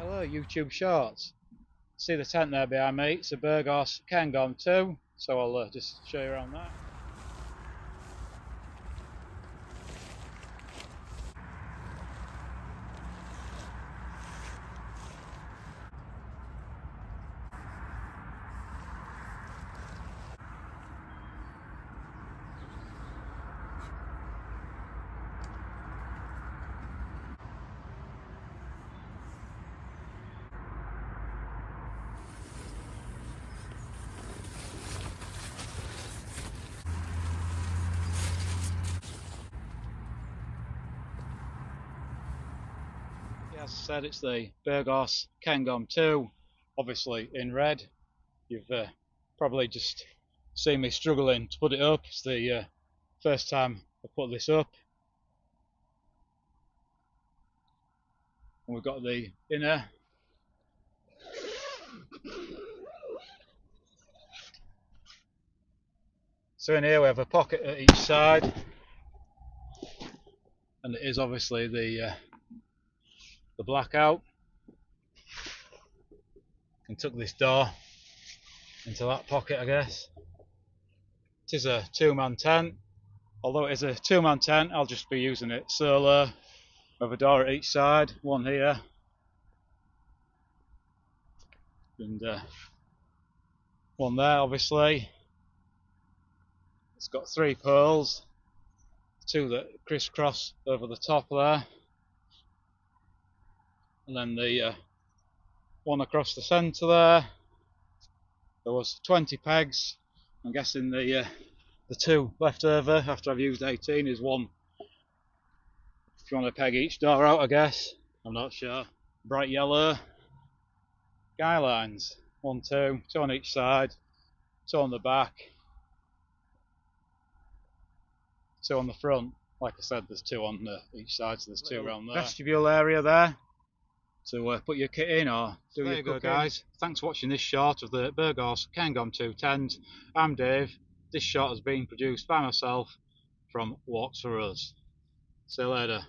Hello YouTube Shorts. See the tent there behind me? It's a Berghaus Cairngorm 2, so I'll just show you around that. As I said, it's the Berghaus Cairngorm 2, obviously in red. You've probably just seen me struggling to put it up. It's the first time I put this up. And we've got the inner. So in here we have a pocket at each side, and it is obviously the blackout. And tuck this door into that pocket, I guess. It is a two-man tent. Although it is a two-man tent, I'll just be using it solo. We have a door at each side, one here, and one there, obviously. It's got three poles, two that crisscross over the top there, and then the one across the centre there. There was 20 pegs. I'm guessing the two left over after I've used 18 is one. If you want to peg each door out, I guess. I'm not sure. Bright yellow guy lines. 1, 2, 2 on each side, 2 on the back, 2 on the front. Like I said, there's 2 on each side, so there's 2 around there. Vestibule area there to put your kit in or do your cooking. There you go, guys. Thanks for watching this short of the Berghaus Cairngorm 2 tent. I'm Dave. This short has been produced by myself from Walks for Us. See you later.